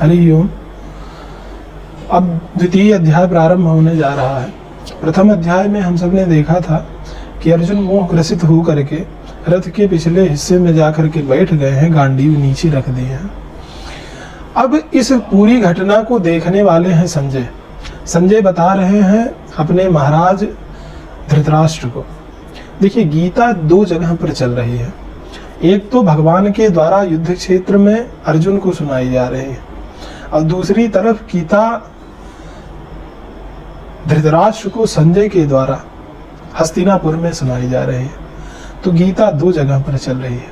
हरि ओम। अब द्वितीय अध्याय प्रारंभ होने जा रहा है। प्रथम अध्याय में हम सब ने देखा था कि अर्जुन मोह ग्रसित हो करके रथ के पिछले हिस्से में जाकर के बैठ गए हैं, गांडीव नीचे रख दिए हैं। अब इस पूरी घटना को देखने वाले हैं संजय। संजय बता रहे हैं अपने महाराज धृतराष्ट्र को। देखिए, गीता दो जगह पर चल रही है। एक तो भगवान के द्वारा युद्ध क्षेत्र में अर्जुन को सुनाई जा रही है, और दूसरी तरफ गीता धृतराष्ट्र को संजय के द्वारा हस्तिनापुर में सुनाई जा रही है। तो गीता दो जगह पर चल रही है,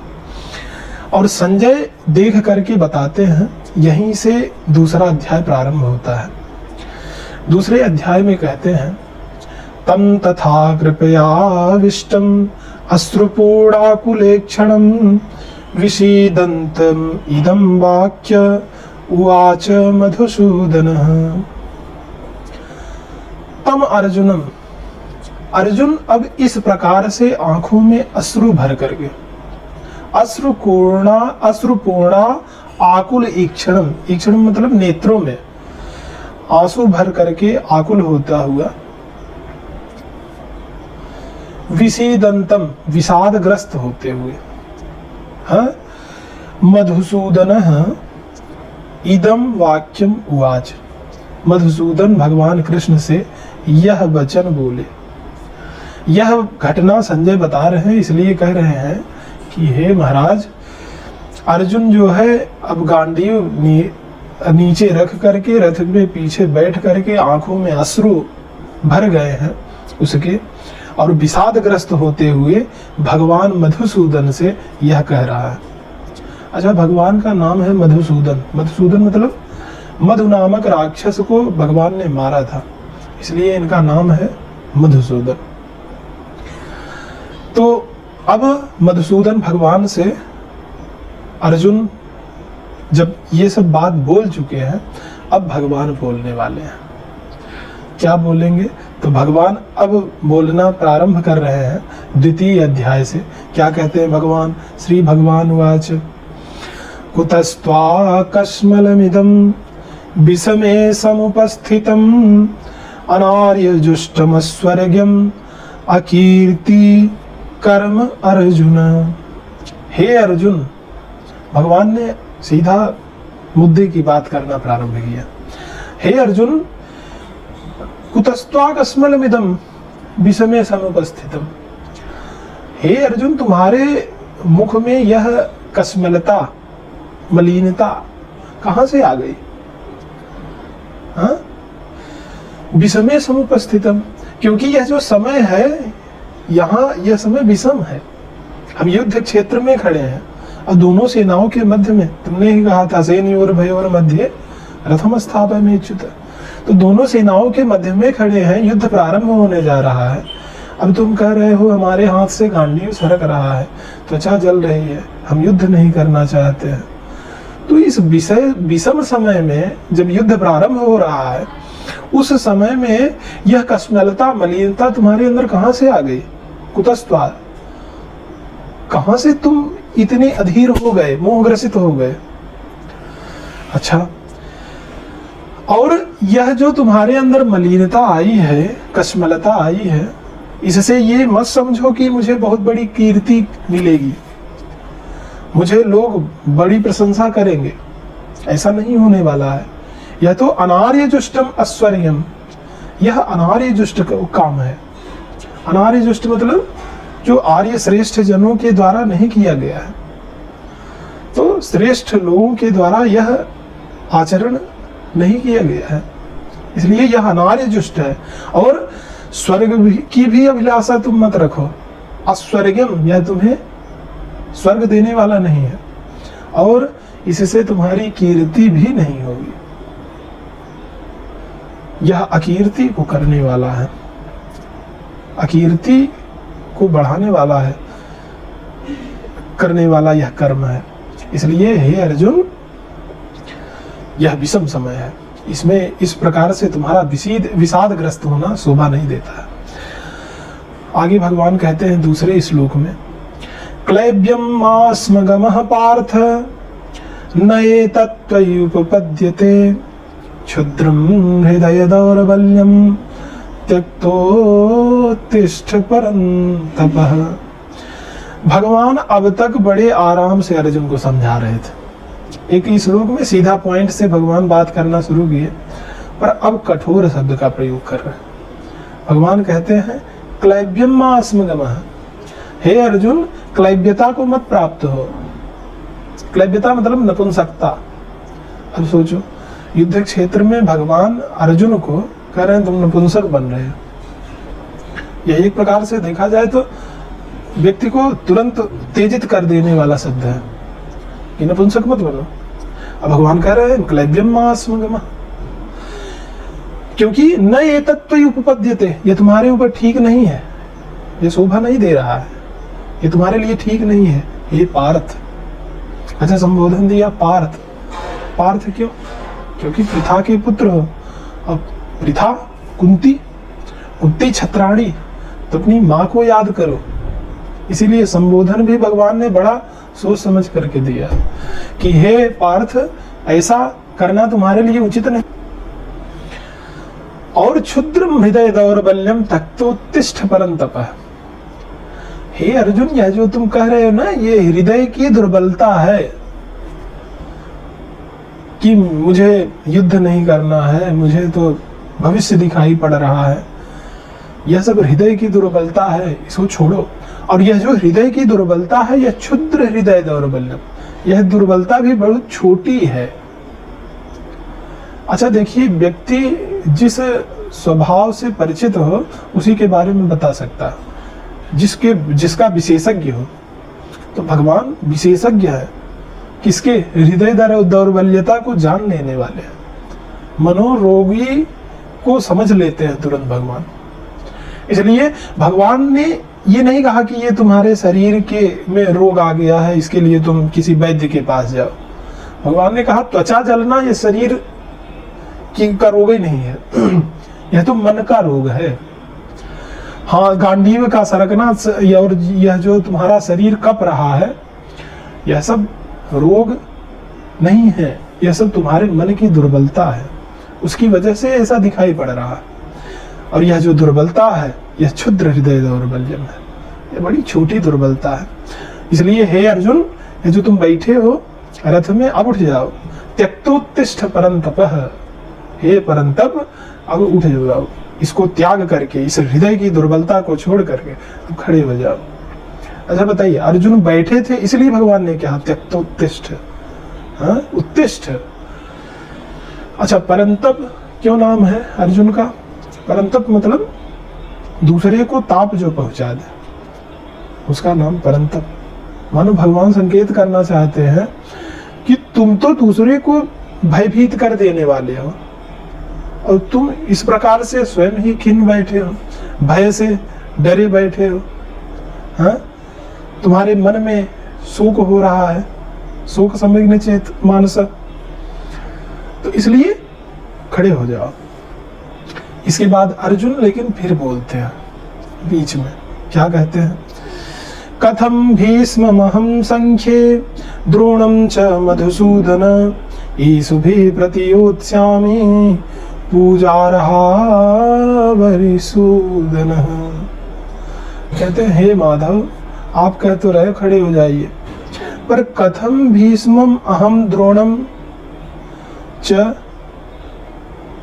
और संजय देख करके बताते हैं। यहीं से दूसरा अध्याय प्रारंभ होता है। दूसरे अध्याय में कहते हैं, तम तथा कृपयाविष्टम अश्रुपूर्णाकुलेक्षणं विषीदन्तम् इदं वाक्य उवाच मधुसूदनः। तम अर्जुनम, अर्जुन अब इस प्रकार से आंखों में अश्रु भर करके, अश्रुपूर्णा आकुल ईक्षणम, ईक्षणम मतलब नेत्रों में आंसू भर करके आकुल होता हुआ, विषीदंतम विषादग्रस्त होते हुए, मधुसूदन इदम वाक्यम उवाच, मधुसूदन भगवान कृष्ण से यह वचन बोले। यह घटना संजय बता रहे हैं, इसलिए कह रहे हैं कि हे महाराज, अर्जुन जो है अब गांडीव नीचे रख करके रथ में पीछे बैठ करके आंखों में अश्रु भर गए हैं उसके, और विषादग्रस्त होते हुए भगवान मधुसूदन से यह कह रहा है। अच्छा, भगवान का नाम है मधुसूदन। मधुसूदन मतलब मधु नामक राक्षस को भगवान ने मारा था, इसलिए इनका नाम है मधुसूदन। तो अब मधुसूदन भगवान से अर्जुन जब ये सब बात बोल चुके हैं, अब भगवान बोलने वाले हैं। क्या बोलेंगे? तो भगवान अब बोलना प्रारंभ कर रहे हैं द्वितीय अध्याय से। क्या कहते हैं भगवान? श्री भगवान वाच, कुतस्त्वाकस्मलमिदं विषमे समुपस्थितम् अनार्यजुष्टमस्वर्ग्यम् अकीर्ति कर्म अर्जुन। हे अर्जुन, भगवान ने सीधा मुद्दे की बात करना प्रारंभ किया। हे अर्जुन, कुतस्त्वाकस्मलमिदं विषमे समुपस्थितम्। हे अर्जुन, तुम्हारे मुख में यह कस्मलता, मलिनता कहां से आ गई? विषमे समुपस्थितम्, क्योंकि यह जो समय है यहाँ, यह समय विषम है। हम युद्ध क्षेत्र में खड़े हैं और दोनों सेनाओं के मध्य में, तुमने ही कहा था सेनयोर भयोर मध्य रथम स्थापयमेच्युत। तो दोनों सेनाओं के मध्य में खड़े हैं, युद्ध प्रारंभ होने जा रहा है। अब तुम कह रहे हो हमारे हाथ से गांडीव सरक रहा है, त्वचा जल रही है, हम युद्ध नहीं करना चाहते हैं। तो इस विषम समय में जब युद्ध प्रारंभ हो रहा है, उस समय में यह कस्मलता, मलिनता तुम्हारे अंदर कहां से आ गई? कुतस्त्वा, कहां से तुम इतने अधीर हो गए, मोहग्रसित हो गए? अच्छा, और यह जो तुम्हारे अंदर मलिनता आई है, कस्मलता आई है, इससे ये मत समझो कि मुझे बहुत बड़ी कीर्ति मिलेगी, मुझे लोग बड़ी प्रशंसा करेंगे। ऐसा नहीं होने वाला है। यह तो अनार्यजुष्टम अस्वर्ग्यम, यह अनार्यजुष्ट काम है। अनार्यजुष्ट मतलब जो आर्य श्रेष्ठ जनों के द्वारा नहीं किया गया है। तो श्रेष्ठ लोगों के द्वारा यह आचरण नहीं किया गया है, इसलिए यह अनार्यजुष्ट है। और स्वर्ग की भी अभिलाषा तुम मत रखो। अस्वर्ग्यम, यह तुम्हें स्वर्ग देने वाला नहीं है, और इससे तुम्हारी कीर्ति भी नहीं होगी। यह अकीर्ति को करने वाला है, अकीर्ति को बढ़ाने वाला है, करने वाला यह कर्म है। इसलिए हे अर्जुन, यह विषम समय है, इसमें इस प्रकार से तुम्हारा विषादग्रस्त होना शोभा नहीं देता है। आगे भगवान कहते हैं दूसरे श्लोक में, क्लैब्यम मास्मगमः पार्थ नये तत्त्वयुपपद्यते क्षुद्रं हृदय दौर्बल्यं त्यक्तोत्तिष्ठ परन्तपः। भगवान अब तक बड़े आराम से अर्जुन को समझा रहे थे। एक ही श्लोक में सीधा पॉइंट से भगवान बात करना शुरू किए, पर अब कठोर शब्द का प्रयोग कर रहे हैं। भगवान कहते हैं क्लैब्यम मा अस्मगमः, हे अर्जुन क्लैब्यता को मत प्राप्त हो। क्लैब्यता मतलब नपुंसकता। अब सोचो, युद्ध क्षेत्र में भगवान अर्जुन को कह रहे हैं तुम नपुंसक बन रहे हो। यह एक प्रकार से देखा जाए तो व्यक्ति को तुरंत उत्तेजित कर देने वाला शब्द है कि नपुंसक मत बनो। अब भगवान कह रहे हैं क्लैब्यम मा अस्मगमः, क्योंकि न ये तत्व उपपद्यते, ये तुम्हारे ऊपर ठीक नहीं है, ये शोभा नहीं दे रहा है, ये तुम्हारे लिए ठीक नहीं है, ये पार्थ। अच्छा संबोधन दिया पार्थ। पार्थ क्यों? क्योंकि पृथा के पुत्र हो। अब पृथा कुंती छत्राणी, तो अपनी माँ को याद करो। इसीलिए संबोधन भी भगवान ने बड़ा सोच समझ करके दिया कि हे पार्थ, ऐसा करना तुम्हारे लिए उचित नहीं। और क्षुद्रम हृदय दौर्बल्यम त्यक्तोत्तिष्ठ परन्तपः। हे अर्जुन, यह जो तुम कह रहे हो ना, ये हृदय की दुर्बलता है कि मुझे युद्ध नहीं करना है, मुझे तो भविष्य दिखाई पड़ रहा है, यह सब हृदय की दुर्बलता है, इसको छोड़ो। और यह जो हृदय की दुर्बलता है, यह क्षुद्र हृदय दौर्बल्यम, यह दुर्बलता भी बहुत छोटी है। अच्छा देखिए, व्यक्ति जिस स्वभाव से परिचित हो उसी के बारे में बता सकता है, जिसका विशेषज्ञ हो। तो भगवान विशेषज्ञ है किसके? हृदय दौर्बल्यता को जान लेने वाले हैं। मनोरोगी को समझ लेते हैं तुरंत भगवान। इसलिए भगवान ने ये नहीं कहा कि ये तुम्हारे शरीर के में रोग आ गया है, इसके लिए तुम किसी वैद्य के पास जाओ। भगवान ने कहा त्वचा जलना ये शरीर का रोग ही नहीं है, यह तो मन का रोग है। हाँ, गांडीव का सरकना और यह जो तुम्हारा शरीर कप रहा है, यह सब रोग नहीं है, यह सब तुम्हारे मन की दुर्बलता है, उसकी वजह से ऐसा दिखाई पड़ रहा है। और यह जो दुर्बलता है, यह क्षुद्र हृदय दौर्बल्यम है, यह बड़ी छोटी दुर्बलता है। इसलिए हे अर्जुन, ये जो तुम बैठे हो रथ में, अब उठ जाओ। त्यक्तोत्तिष्ठ परन्तपः, हे परंतप अब उठ जाओ, इसको त्याग करके, इस हृदय की दुर्बलता को छोड़ करके अब खड़े हो जाओ। अच्छा बताइए, अर्जुन बैठे थे इसलिए भगवान ने कहा त्यक्तोत्तिष्ठ, हाँ उत्तिष्ठ। अच्छा परंतप क्यों नाम है अर्जुन का? परंतप मतलब दूसरे को ताप जो पहुंचा दे, उसका नाम परंतप। मानो भगवान संकेत करना चाहते हैं कि तुम तो दूसरे को भयभीत कर देने वाले हो, और तुम इस प्रकार से स्वयं ही खिन्न बैठे हो, भय से डरे बैठे हो। हाँ, तुम्हारे मन में शोक हो रहा है, शोक संवेग चेत मानस, तो इसलिए खड़े हो जाओ। इसके बाद अर्जुन लेकिन फिर बोलते हैं बीच में, क्या कहते हैं? कथम भीष्ममहं संख्ये द्रोणं च मधुसूदन ईशुभिः प्रतियोत्स्यामि पूजार्हा वरिसूदन। कहते हैं हे माधव, आप कह तो रहे खड़े हो जाइए, पर कथम भीष्मम अहम द्रोणम च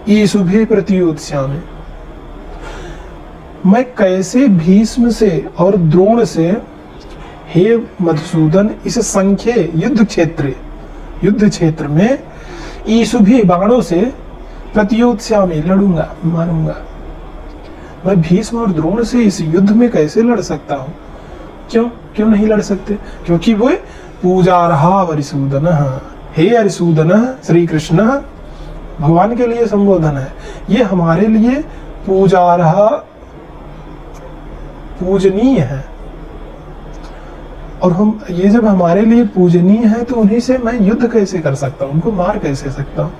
ईशुभिः प्रतियोत्स्यामि, मैं कैसे भीष्म से और द्रोण से, हे मधुसूदन, इस संख्ये युद्ध क्षेत्र में ईशुभिः बाणों से प्रतियोत्स्यामि लड़ूंगा, मारूंगा। मैं भीष्म और द्रोण से इस युद्ध में कैसे लड़ सकता हूं? क्यों नहीं लड़ सकते? क्योंकि वो पूजार्हा वरिसूदन, हे अरिसूदन, श्री कृष्ण भगवान के लिए संबोधन है, ये हमारे लिए पूजार्हा पूजनीय है। और हम ये जब हमारे लिए पूजनीय है तो उन्हीं से मैं युद्ध कैसे कर सकता हूं, उनको मार कैसे सकता हूं?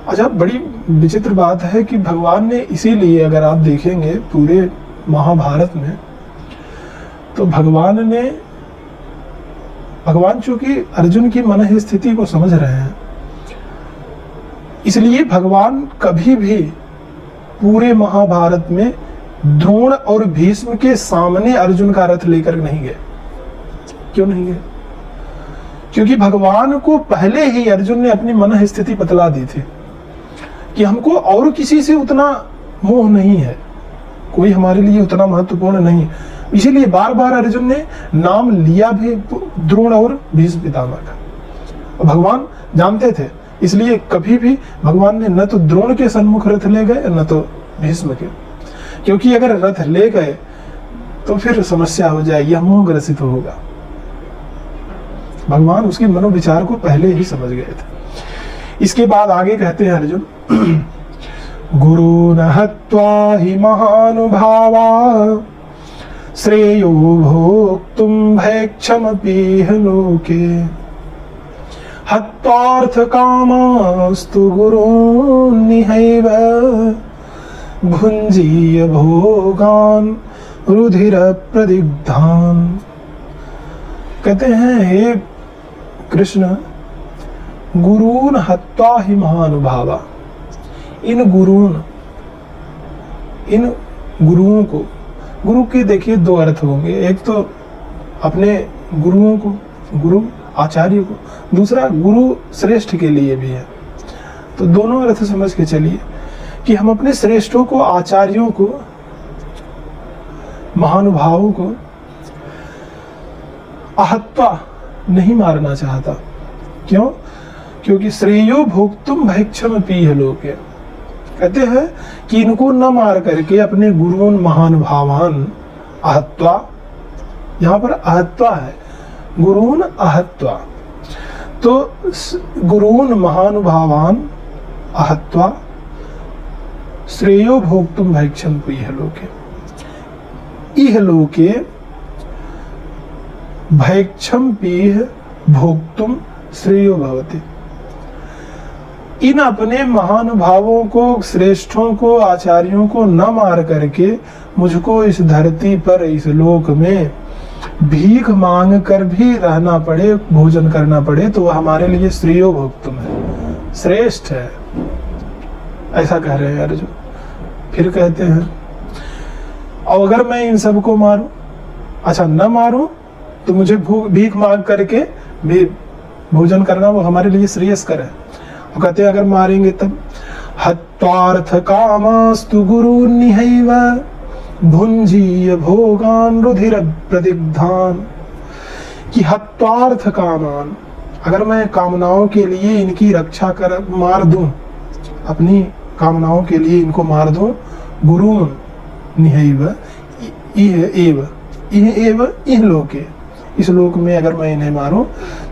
अच्छा बड़ी विचित्र बात है कि भगवान ने इसीलिए, अगर आप देखेंगे पूरे महाभारत में, तो भगवान ने भगवान चूंकि अर्जुन की मन स्थिति को समझ रहे हैं, इसलिए भगवान कभी भी पूरे महाभारत में द्रोण और भीष्म के सामने अर्जुन का रथ लेकर नहीं गए। क्यों नहीं गए? क्योंकि भगवान को पहले ही अर्जुन ने अपनी मन स्थिति बतला दी थी कि हमको और किसी से उतना मोह नहीं है, कोई हमारे लिए उतना महत्वपूर्ण नहीं। इसीलिए बार बार अर्जुन ने नाम लिया भी द्रोण और भीष्म पितामह का। भगवान जानते थे, इसलिए कभी भी भगवान ने न तो द्रोण के सन्मुख रथ ले गए न तो भीष्म के, क्योंकि अगर रथ ले गए तो फिर समस्या हो जाएगी, मोह ग्रसित होगा। भगवान उसके मनोविचार को पहले ही समझ गए थे। इसके बाद आगे कहते हैं अर्जुन, गुरुन हत्वा हि महानुभावा श्रेयो भोक्तुम भैक्षमपीह लोके हत्वार्थ कामास्तु गुरून् निहैव भुञ्जीय भोगान् रुधिर प्रदिग्धान्। कहते हैं, हे कृष्ण, गुरून् हत्वा हि महानुभावा, इन गुरुओं को, गुरु के देखिए दो अर्थ होंगे, एक तो अपने गुरुओं को, गुरु आचार्य को, दूसरा गुरु श्रेष्ठ के लिए भी है। तो दोनों अर्थ समझ के चलिए कि हम अपने श्रेष्ठों को, आचार्यों को, महानुभावों को आहत्वा नहीं मारना चाहता। क्यों? क्योंकि श्रेयो भोक्तुम भैक्षमपीह लोके, कहते हैं कि इनको न मार करके अपने गुरुओं महानुभावान आहत्वा, यहां पर आहत्वा है, गुरून् आहत्वा, तो गुरून् महानुभावान आहत्वा श्रेयो भोक्तुम भैक्षमपीह लोके, इह लोके भैक्षमपीह भोक्तुम श्रेयो भवति। इन अपने महानुभावों को, श्रेष्ठों को, आचार्यों को न मार करके मुझको इस धरती पर, इस लोक में भीख मांग कर भी रहना पड़े, भोजन करना पड़े, तो वह हमारे लिए श्रेयो भोक्तुम है, श्रेष्ठ है, ऐसा कह रहे हैं अर्जुन। फिर कहते हैं, और अगर मैं इन सबको मारूं, अच्छा न मारूं, तो मुझे भीख मांग करके भी भोजन करना वो हमारे लिए श्रेयस्कर है। और कहते हैं अगर मारेंगे तब, हत्वार्थ कामास्तु गुरून् निहैव भुञ्जीय भोगान् रुधिर प्रदिग्धान्, कि हत्वार्थ कामान, अगर मैं कामनाओं के लिए इनकी रक्षा कर मार दूं, अपनी कामनाओं के लिए इनको मार दूं, गुरून् निहैव इह लोके, इस लोक में अगर मैं इन्हें मारूं,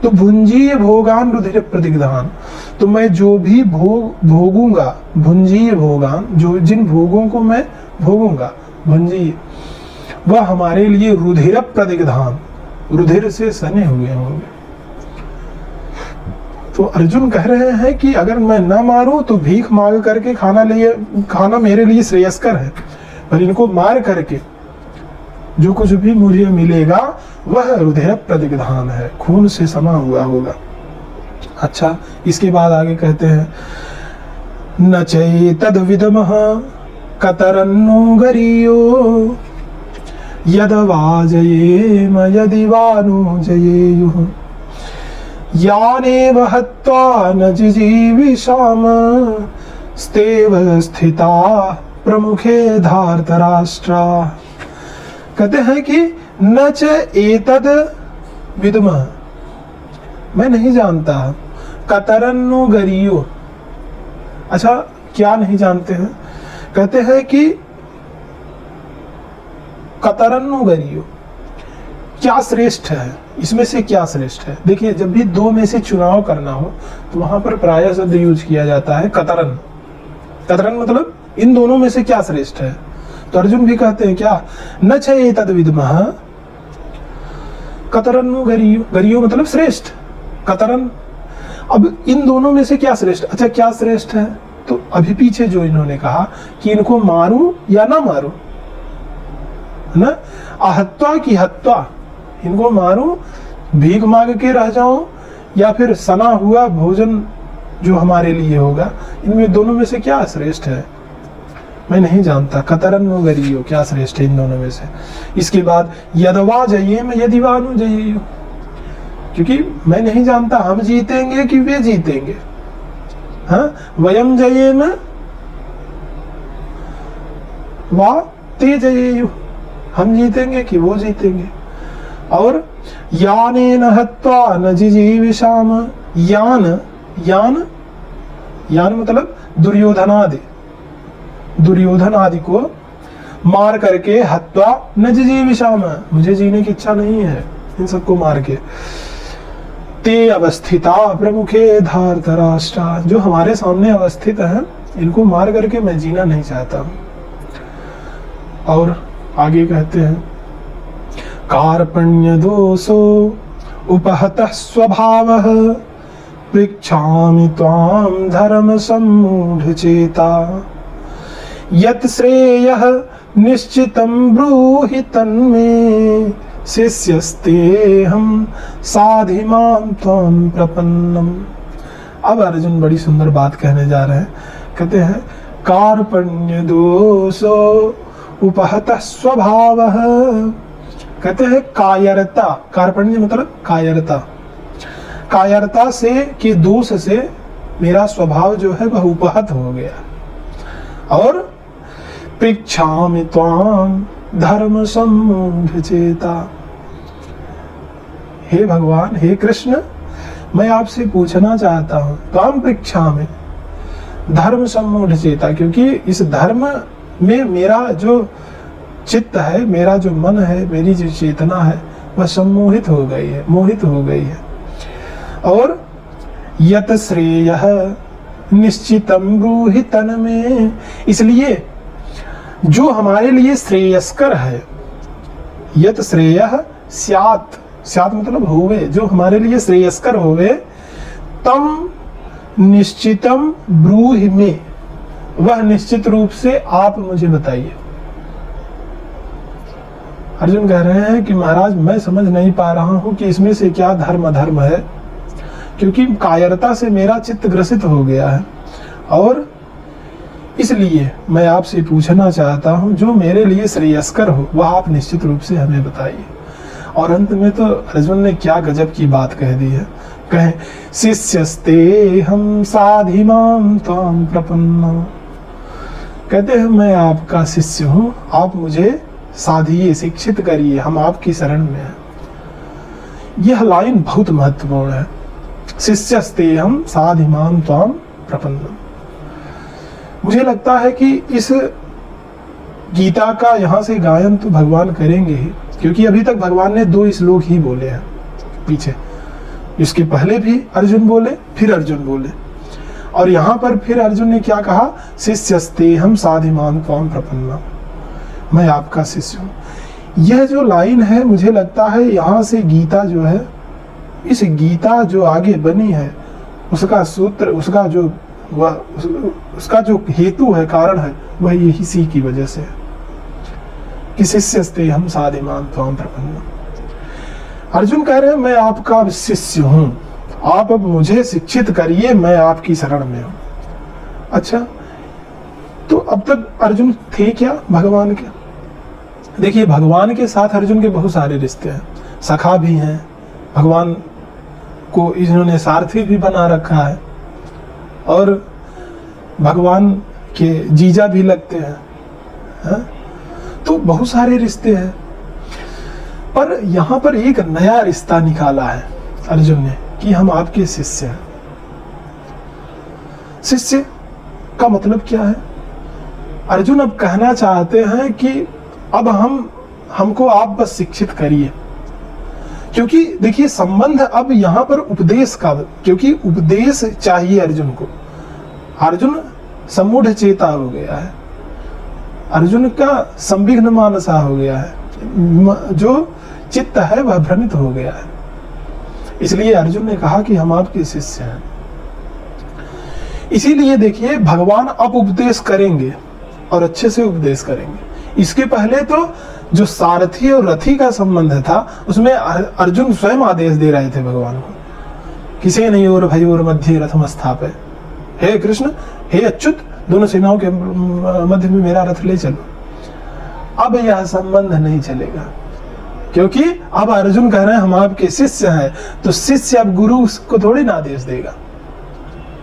तो भुंजीय भोगान रुधिर प्रतिग्धान, तो मैं जो भी भोगूंगा, भुंजीय भोगान, जो जिन भोगों को मैं भोगूंगा, भुंजीय, वह हमारे लिए रुधिर प्रतिग्धान, रुधिर से सने हुए होंगे। तो अर्जुन कह रहे हैं कि अगर मैं न मारूं तो भीख मांग करके खाना मेरे लिए श्रेयस्कर है, पर इनको मार करके जो कुछ भी मुझे मिलेगा वह रुधिर प्रतिग्धान है, खून से समा हुआ होगा। अच्छा, इसके बाद आगे कहते हैं, न चैतद विदमः कतरन्नो गरीयो यद वाजयेम यदि वानु जयेयुः यानेव हत्वा न जिजीविषाम स्तेव स्थिता प्रमुखे धार्तराष्ट्रा। कहते हैं कि न च एतद विद्मः, मैं नहीं जानता, कतरन्नो गरीयो, अच्छा क्या नहीं जानते हैं? कहते हैं कि कतरन्नो गरीयो, क्या श्रेष्ठ है, इसमें से क्या श्रेष्ठ है। देखिए, जब भी दो में से चुनाव करना हो तो वहां पर प्रायः शब्द यूज किया जाता है कतरन। कतरन मतलब इन दोनों में से क्या श्रेष्ठ है। तो अर्जुन भी कहते हैं क्या, न छे तद विद्मः कतरन्नो गरीयो, गरीयो मतलब श्रेष्ठ, कतरन। अब इन दोनों में से क्या श्रेष्ठ, अच्छा क्या श्रेष्ठ है, तो अभी पीछे जो इन्होंने कहा कि इनको मारूं या ना मारूं, है ना, आहत्वा की हत्वा, इनको मारूं भीख मांग के रह जाऊं या फिर सना हुआ भोजन जो हमारे लिए होगा, इनमें दोनों में से क्या श्रेष्ठ है? मैं नहीं जानता। कतरन गरीयो, क्या श्रेष्ठ है इन दोनों में से? इसके बाद यदवा जयेम यदिवानु जयेयु, क्योंकि मैं नहीं जानता हम जीतेंगे कि वे जीतेंगे। हाँ, वयम जयेम वा ते जयेयु, हम जीतेंगे कि वो जीतेंगे। और यानेन हत्वा न जिजीविषाम, यान यान यान मतलब दुर्योधनादि, दुर्योधन आदि को मार करके हत्वा न जिजीविषाम, मुझे जीने की इच्छा नहीं है इन सबको मार के। ते अवस्थिता प्रमुखे धार्तराष्ट्रा, जो हमारे सामने अवस्थित हैं इनको मार करके मैं जीना नहीं चाहता हूं। और आगे कहते हैं कार्पण्य दोषो उपहतः स्वभावः पृच्छामि त्वां धर्म सम्मूढ़ चेता यत् श्रेयः निश्चितं ब्रूहि तन्मे शिष्यस्तेऽहं साधि मां त्वां प्रपन्नम्। अब अर्जुन बड़ी सुंदर बात कहने जा रहे हैं। कहते हैं कार्पण्य दोषो उपहतः स्वभावः, कहते हैं कायरता, कार्पण्य मतलब कायरता, कायरता से के दोष से मेरा स्वभाव जो है वह उपहत हो गया। और पृच्छामि त्वां धर्म सम्मूढ़ चेता, हे भगवान, हे कृष्ण, मैं आपसे पूछना चाहता हूं, त्वां पृच्छामि धर्म सम्मूढ़ चेता, क्योंकि इस धर्म में मेरा जो चित्त है, मेरा जो मन है, मेरी जो चेतना है वह सम्मोहित हो गई है, मोहित हो गई है। और यत श्रेयः निश्चितम ब्रूहि तन्मे, इसलिए जो हमारे लिए श्रेयस्कर है, यत श्रेयः स्यात्, स्यात् मतलब होवे, जो हमारे लिए श्रेयस्कर होवे, तम निश्चितम ब्रूहि में, वह निश्चित रूप से आप मुझे बताइए। अर्जुन कह रहे हैं कि महाराज मैं समझ नहीं पा रहा हूं कि इसमें से क्या धर्म अधर्म है, क्योंकि कायरता से मेरा चित्त ग्रसित हो गया है। और इसलिए मैं आपसे पूछना चाहता हूं, जो मेरे लिए श्रेयस्कर हो वह आप निश्चित रूप से हमें बताइए। और अंत में तो अर्जुन ने क्या गजब की बात कह दी है, कहें शिष्यस्ते हम साधि मां त्वां प्रपन्ना, कहते हैं मैं आपका शिष्य हूं, आप मुझे साधिए, शिक्षित करिए, हम आपकी शरण में हैं। यह लाइन बहुत महत्वपूर्ण है, शिष्यस्ते हम साधि मां त्वां प्रपन्ना। मुझे लगता है कि इस गीता का यहाँ से गायन तो भगवान करेंगे ही, क्योंकि अभी तक भगवान ने 2 श्लोक ही बोले हैं पीछे, इसके पहले भी अर्जुन बोले, फिर अर्जुन बोले, और यहाँ पर फिर अर्जुन ने क्या कहा, शिष्यस्ते हम साधि मां त्वां प्रपन्ना, मैं आपका शिष्य हूँ। यह जो लाइन है, मुझे लगता है यहाँ से गीता जो है, इस गीता जो आगे बनी है उसका सूत्र, उसका जो उसका जो हेतु है, कारण है, वह यही इसी की वजह से है कि शिष्यस्ते हम साधि मां त्वां प्रपन्ना। अर्जुन कह रहे हैं मैं आपका शिष्य हूं, आप अब मुझे शिक्षित करिए, मैं आपकी शरण में हूं। अच्छा, तो अब तक अर्जुन थे क्या भगवान के? देखिए, भगवान के साथ अर्जुन के बहुत सारे रिश्ते हैं, सखा भी हैं, भगवान को इन्होंने सारथी भी बना रखा है, और भगवान के जीजा भी लगते हैं, है? तो बहुत सारे रिश्ते हैं। पर यहाँ पर एक नया रिश्ता निकाला है अर्जुन ने कि हम आपके शिष्य हैं। शिष्य का मतलब क्या है? अर्जुन अब कहना चाहते हैं कि अब हमको आप बस शिक्षित करिए, क्योंकि देखिए संबंध अब यहाँ पर उपदेश का, क्योंकि उपदेश चाहिए अर्जुन को। अर्जुन सम्मूढ़ चेता हो गया है, अर्जुन का संविघ्न मानसा हो गया है, जो चित्त है वह भ्रमित हो गया है। इसलिए अर्जुन ने कहा कि हम आपके शिष्य हैं। इसीलिए देखिए भगवान अब उपदेश करेंगे और अच्छे से उपदेश करेंगे। इसके पहले तो जो सारथी और रथी का संबंध था उसमें अर्जुन स्वयं आदेश दे रहे थे भगवान को, किसी नहीं और भयोर मध्य रथम स्थापय, हे कृष्ण, हे अच्युत, दोनों सेनाओं के मध्य में मेरा रथ ले चलो। अब यह संबंध नहीं चलेगा, क्योंकि अब अर्जुन कह रहे हैं हम आपके शिष्य हैं, तो शिष्य अब गुरु को थोड़ी ना आदेश देगा,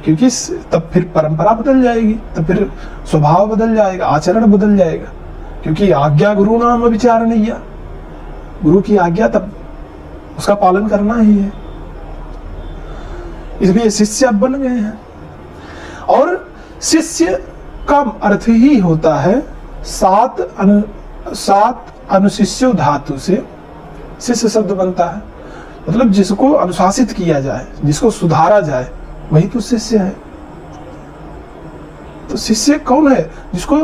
क्योंकि तब फिर परंपरा बदल जाएगी, तब फिर स्वभाव बदल जाएगा, आचरण बदल जाएगा, क्योंकि आज्ञा गुरु नाम विचार नहीं है, गुरु की आज्ञा तब उसका पालन करना ही है। इसलिए शिष्य अब बन गए हैं, और शिष्य का अर्थ ही होता है सात अनुशिष्य धातु से शिष्य शब्द बनता है, मतलब जिसको अनुशासित किया जाए, जिसको सुधारा जाए, वही तो शिष्य है। तो शिष्य कौन है? जिसको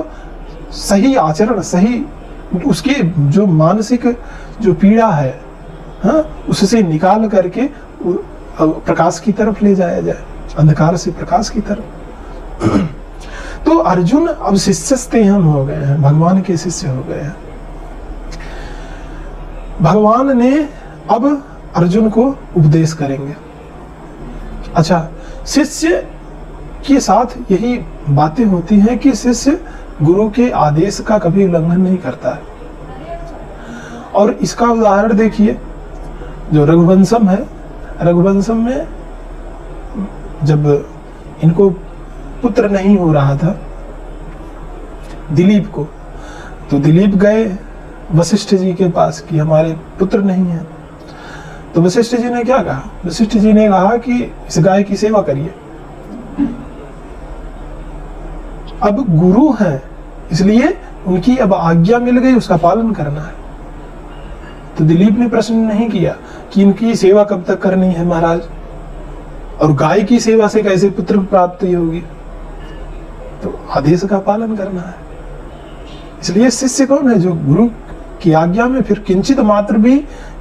सही आचरण, सही उसकी जो मानसिक जो पीड़ा है, हाँ, उससे निकाल करके प्रकाश की तरफ ले जाया जाए, अंधकार से प्रकाश की तरफ। तो अर्जुन अब शिष्यस्ते हम हो गए हैं, भगवान के शिष्य हो गए हैं। भगवान ने अब अर्जुन को उपदेश करेंगे। अच्छा, शिष्य के साथ यही बातें होती हैं कि शिष्य गुरु के आदेश का कभी उल्लंघन नहीं करता है। और इसका उदाहरण देखिए, जो रघुवंशम है, रघुवंशम में जब इनको पुत्र नहीं हो रहा था दिलीप को, तो दिलीप गए वशिष्ठ जी के पास कि हमारे पुत्र नहीं है। तो वशिष्ठ जी ने क्या कहा? वशिष्ठ जी ने कहा कि इस गाय की सेवा करिए। अब गुरु है, इसलिए उनकी अब आज्ञा मिल गई, उसका पालन करना है। तो दिलीप ने प्रश्न नहीं किया कि इनकी सेवा कब तक करनी है महाराज, और गाय की सेवा से कैसे पुत्र प्राप्ति होगी। तो आदेश का पालन करना है। इसलिए शिष्य कौन है? जो गुरु की आज्ञा में फिर किंचित मात्र भी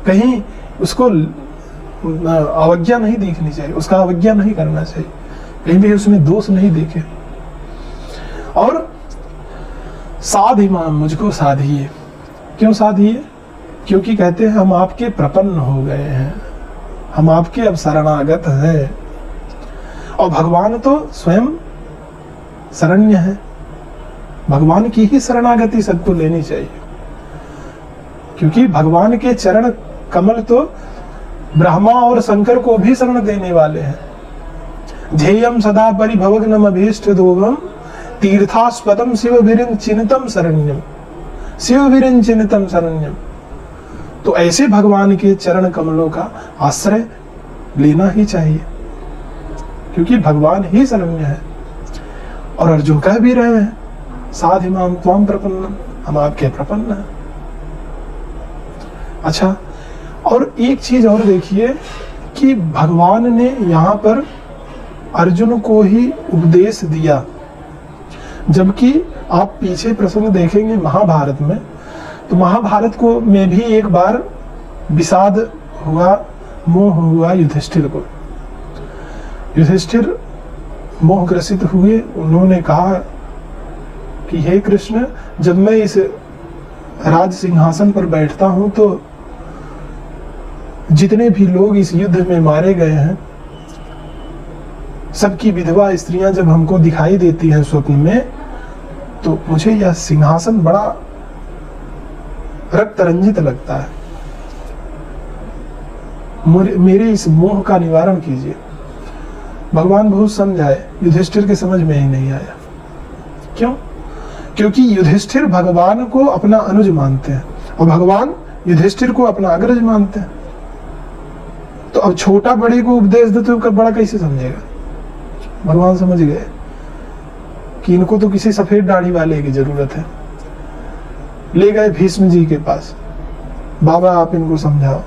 कहीं उसको अवज्ञा नहीं देखनी चाहिए, उसका अवज्ञा नहीं करना चाहिए, कहीं भी उसमें दोष नहीं देखे। और साधि माम, मुझको साधिए। क्यों साधिए? क्योंकि कहते हैं हम आपके प्रपन्न हो गए हैं, हम आपके अब शरणागत हैं। और भगवान तो स्वयं शरण्य है, भगवान की ही शरणागति सबको लेनी चाहिए, क्योंकि भगवान के चरण कमल तो ब्रह्मा और शंकर को भी शरण देने वाले हैं। ध्येयम सदा परिभवग्नम अभीष्ट दोगम तीर्थास्पदम शिवभिरिंचिनितम शरण्यम, शिवभिरिंचिनितम शरण्यम। तो ऐसे भगवान के चरण कमलों का आश्रय लेना ही चाहिए, क्योंकि भगवान ही शरण्य है। और अर्जुन कह भी रहे हैं साधि माम त्वाम प्रपन्नम, हम आपके प्रपन्न हैं। अच्छा, और एक चीज और देखिए कि भगवान ने यहाँ पर अर्जुन को ही उपदेश दिया, जबकि आप पीछे प्रसंग देखेंगे महाभारत में, तो महाभारत को में भी एक बार विषाद हुआ, मोह हुआ युधिष्ठिर को। युधिष्ठिर मोहग्रसित हुए, उन्होंने कहा कि हे कृष्ण, जब मैं इस राज सिंहासन पर बैठता हूं तो जितने भी लोग इस युद्ध में मारे गए हैं, सबकी विधवा स्त्रियां जब हमको दिखाई देती हैं स्वप्न में, तो मुझे यह सिंहासन बड़ा रक्त रंजित लगता है। मेरे इस मोह का निवारण कीजिए। भगवान बहुत समझाए, युधिष्ठिर के समझ में ही नहीं आया। क्यों? क्योंकि युधिष्ठिर भगवान को अपना अनुज मानते हैं और भगवान युधिष्ठिर को अपना अग्रज मानते हैं। तो अब छोटा बड़े को उपदेश दे तो बड़ा कैसे समझेगा? भगवान समझ गए कि इनको तो किसी सफेद दाढ़ी वाले की जरूरत है। ले गए भीष्म जी के पास, बाबा आप इनको समझाओ।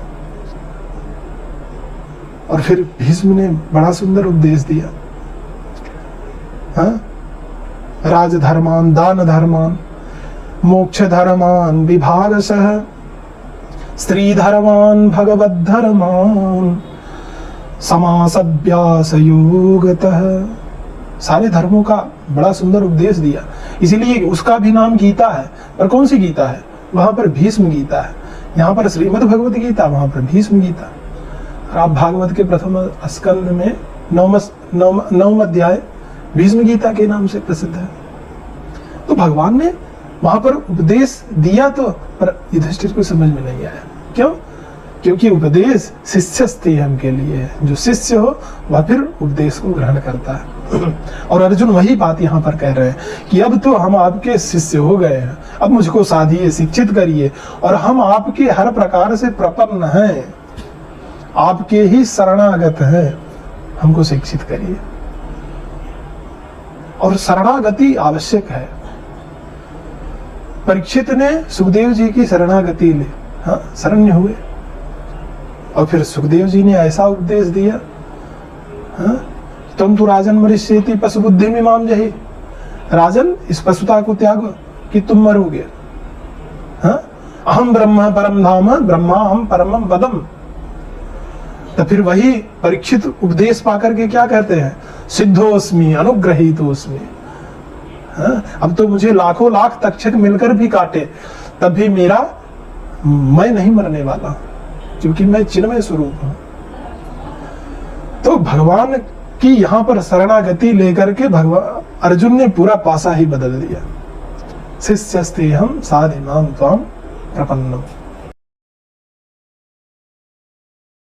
और फिर भीष्म ने बड़ा सुंदर उपदेश दिया। हाँ, राजधर्मान दान धर्मान मोक्ष धर्मान विभागशः स्त्री धर्मान भगवत धर्मान समासभ्यास योगतः। सारे धर्मों का बड़ा सुंदर उपदेश दिया। इसीलिए उसका भी नाम गीता है। पर कौन सी गीता है? वहां पर भीष्म गीता है, यहाँ पर श्रीमद् भगवत गीता, वहां पर भीष्म गीता। और आप भागवत के प्रथम स्कंद में नवम अध्याय भीष्म गीता के नाम से प्रसिद्ध है। तो भगवान ने वहां पर उपदेश दिया, तो पर युधिष्ठिर को समझ में नहीं आया। क्यों? क्योंकि उपदेश शिष्यस्ते हम के लिए है। जो शिष्य हो वह फिर उपदेश को ग्रहण करता है। और अर्जुन वही बात यहाँ पर कह रहे हैं कि अब तो हम आपके शिष्य हो गए हैं, अब मुझको साधिए, शिक्षित करिए, और हम आपके हर प्रकार से प्रपन्न हैं, आपके ही शरणागत हैं, हमको शिक्षित करिए। और शरणागति आवश्यक है। परीक्षित ने सुखदेव जी की शरणागति ली, हाँ, शरण्य हुए, और फिर सुखदेव जी ने ऐसा उपदेश दिया, हाँ, तुम तो राजन मरिष्येति पशु बुद्धि में माम जही, राजन इस पशुता को त्यागो कि तुम मरोगे। हाँ, अहम ब्रह्म परम धाम ब्रह्मा हम परमम पदम। तो फिर वही परीक्षित उपदेश पाकर के क्या कहते हैं, सिद्धोस्मि अनुग्रहीतोस्मि। हाँ, अब तो मुझे लाखों लाख तक्षक मिलकर भी काटे तब भी मैं नहीं मरने वाला, क्योंकि मैं चिन्मय स्वरूप हूं। तो भगवान की यहां पर शरणागति लेकर के भगवान अर्जुन ने पूरा पासा ही बदल दिया। शिष्यस्ते हम साधिमाम त्वाम प्रपन्नम।